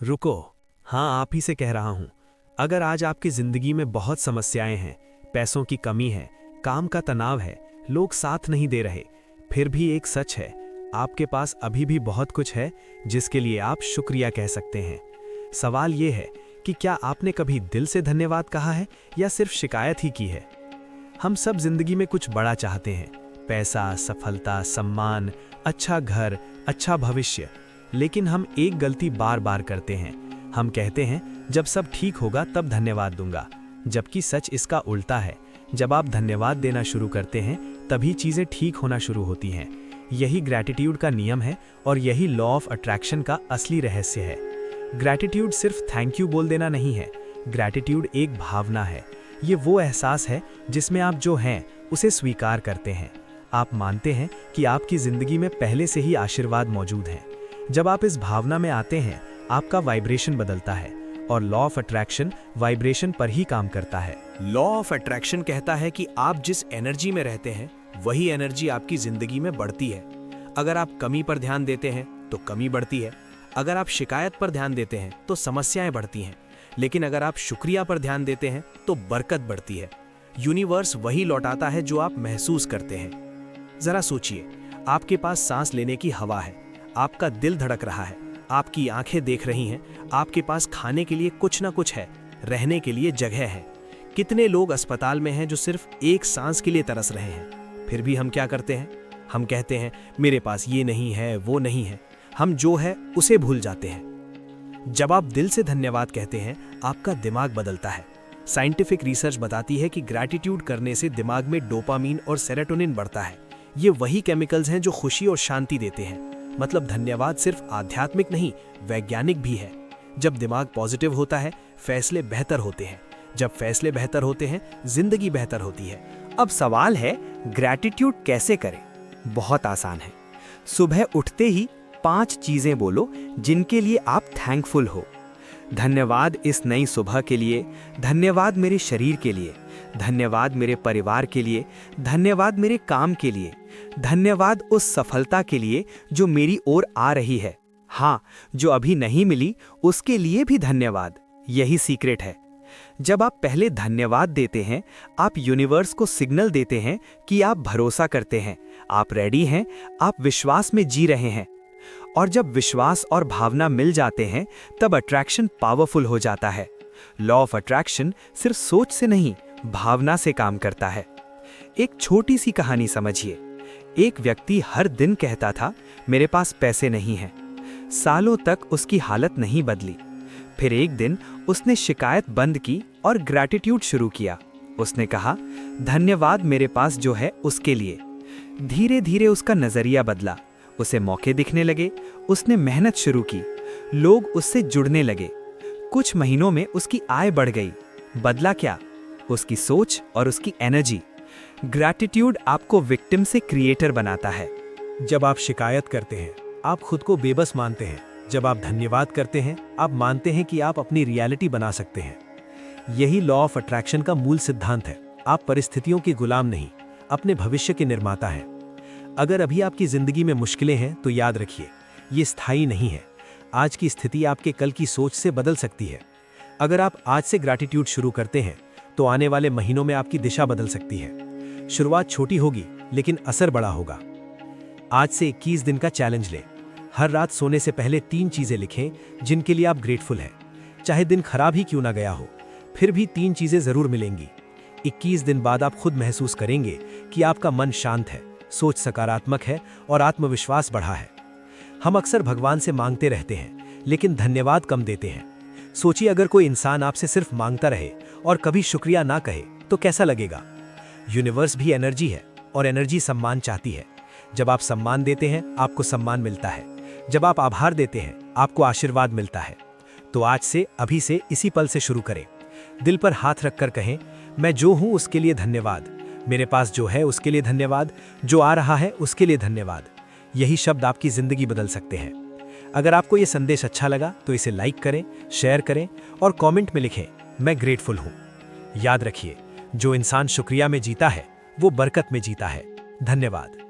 रुको। हाँ, आप ही से कह रहा हूं। अगर आज आपकी जिंदगी में बहुत समस्याएं हैं, पैसों की कमी है, काम का तनाव है, लोग साथ नहीं दे रहे, फिर भी एक सच है, आपके पास अभी भी बहुत कुछ है जिसके लिए आप शुक्रिया कह सकते हैं। सवाल ये है कि क्या आपने कभी दिल से धन्यवाद कहा है या सिर्फ शिकायत ही की है? हम सब जिंदगी में कुछ बड़ा चाहते हैं, पैसा, सफलता, सम्मान, अच्छा घर, अच्छा भविष्य। लेकिन हम एक गलती बार बार करते हैं। हम कहते हैं जब सब ठीक होगा तब धन्यवाद दूंगा, जबकि सच इसका उल्टा है। जब आप धन्यवाद देना शुरू करते हैं तभी चीज़ें ठीक होना शुरू होती हैं। यही ग्रैटिट्यूड का नियम है और यही लॉ ऑफ अट्रैक्शन का असली रहस्य है। ग्रैटिट्यूड सिर्फ थैंक यू बोल देना नहीं है। ग्रैटिट्यूड एक भावना है। ये वो एहसास है जिसमें आप जो हैं उसे स्वीकार करते हैं। आप मानते हैं कि आपकी ज़िंदगी में पहले से ही आशीर्वाद मौजूद हैं। जब आप इस भावना में आते हैं, आपका वाइब्रेशन बदलता है और लॉ ऑफ अट्रैक्शन वाइब्रेशन पर ही काम करता है। लॉ ऑफ अट्रैक्शन कहता है कि आप जिस एनर्जी में रहते हैं वही एनर्जी आपकी जिंदगी में बढ़ती है। अगर आप कमी पर ध्यान देते हैं तो कमी बढ़ती है। अगर आप शिकायत पर ध्यान देते हैं तो समस्याएं बढ़ती हैं। लेकिन अगर आप शुक्रिया पर ध्यान देते हैं तो बरकत बढ़ती है। यूनिवर्स वही लौटाता है जो आप महसूस करते हैं। जरा सोचिए, आपके पास सांस लेने की हवा है, आपका दिल धड़क रहा है, आपकी आंखें देख रही हैं, आपके पास खाने के लिए कुछ ना कुछ है, रहने के लिए जगह है। कितने लोग अस्पताल में हैं जो सिर्फ एक सांस के लिए तरस रहे हैं। फिर भी हम क्या करते हैं? हम कहते हैं मेरे पास ये नहीं है, वो नहीं है। हम जो है उसे भूल जाते हैं। जब आप दिल से धन्यवाद कहते हैं, आपका दिमाग बदलता है। साइंटिफिक रिसर्च बताती है कि ग्रैटिट्यूड करने से दिमाग में डोपामीन और सेरोटोनिन बढ़ता है। ये वही केमिकल्स हैं जो खुशी और शांति देते हैं। मतलब धन्यवाद सिर्फ आध्यात्मिक नहीं, वैज्ञानिक भी है। जब दिमाग पॉजिटिव होता है, फैसले बेहतर होते हैं। जब फैसले बेहतर होते हैं, जिंदगी बेहतर होती है। अब सवाल है, ग्रैटिट्यूड कैसे करें? बहुत आसान है। सुबह उठते ही 5 चीजें बोलो जिनके लिए आप थैंकफुल हो। धन्यवाद इस नई सुबह के लिए, धन्यवाद मेरे शरीर के लिए, धन्यवाद मेरे परिवार के लिए, धन्यवाद मेरे काम के लिए, धन्यवाद उस सफलता के लिए जो मेरी ओर आ रही है। हाँ, जो अभी नहीं मिली उसके लिए भी धन्यवाद। यही सीक्रेट है। जब आप पहले धन्यवाद देते हैं, आप यूनिवर्स को सिग्नल देते हैं कि आप भरोसा करते हैं, आप रेडी हैं, आप विश्वास में जी रहे हैं। और जब विश्वास और भावना मिल जाते हैं, तब अट्रैक्शन पावरफुल हो जाता है। लॉ ऑफ अट्रैक्शन सिर्फ सोच से नहीं, भावना से काम करता है। एक छोटी सी कहानी समझिए। एक व्यक्ति हर दिन कहता था, मेरे पास पैसे नहीं हैं। सालों तक उसकी हालत नहीं बदली। फिर एक दिन उसने शिकायत बंद की और ग्रैटिट्यूड शुरू किया। उसने कहा, धन्यवाद मेरे पास जो है उसके लिए। धीरे धीरे उसका नजरिया बदला। उसे मौके दिखने लगे। उसने मेहनत शुरू की। लोग उससे जुड़ने लगे। कुछ महीनों में उसकी आय बढ़ गई। बदला क्या? उसकी सोच और उसकी एनर्जी। ग्रैटिट्यूड आपको विक्टिम से क्रिएटर बनाता है। जब आप शिकायत करते हैं, आप खुद को बेबस मानते हैं। जब आप धन्यवाद करते हैं, आप मानते हैं कि आप अपनी रियलिटी बना सकते हैं। यही लॉ ऑफ अट्रैक्शन का मूल सिद्धांत है। आप परिस्थितियों के गुलाम नहीं, अपने भविष्य के निर्माता हैं। अगर अभी आपकी जिंदगी में मुश्किलें हैं तो याद रखिए, ये स्थायी नहीं है। आज की स्थिति आपके कल की सोच से बदल सकती है। अगर आप आज से ग्रैटिट्यूड शुरू करते हैं तो आने वाले महीनों में आपकी दिशा बदल सकती है। शुरुआत छोटी होगी लेकिन असर बड़ा होगा। आज से 21 दिन का चैलेंज लें। हर रात सोने से पहले 3 चीजें लिखें जिनके लिए आप ग्रेटफुल हैं। चाहे दिन खराब ही क्यों ना गया हो, फिर भी 3 चीजें जरूर मिलेंगी। 21 दिन बाद आप खुद महसूस करेंगे कि आपका मन शांत है, सोच सकारात्मक है और आत्मविश्वास बढ़ा है। हम अक्सर भगवान से मांगते रहते हैं लेकिन धन्यवाद कम देते हैं। सोचिए, अगर कोई इंसान आपसे सिर्फ मांगता रहे और कभी शुक्रिया ना कहे तो कैसा लगेगा? यूनिवर्स भी एनर्जी है और एनर्जी सम्मान चाहती है। जब आप सम्मान देते हैं, आपको सम्मान मिलता है। जब आप आभार देते हैं, आपको आशीर्वाद मिलता है। तो आज से, अभी से, इसी पल से शुरू करें। दिल पर हाथ रखकर कहें, मैं जो हूं उसके लिए धन्यवाद, मेरे पास जो है उसके लिए धन्यवाद, जो आ रहा है उसके लिए धन्यवाद। यही शब्द आपकी जिंदगी बदल सकते हैं। अगर आपको यह संदेश अच्छा लगा तो इसे लाइक करें, शेयर करें और कमेंट में लिखें, मैं ग्रेटफुल हूं। याद रखिए, जो इंसान शुक्रिया में जीता है वो बरकत में जीता है। धन्यवाद।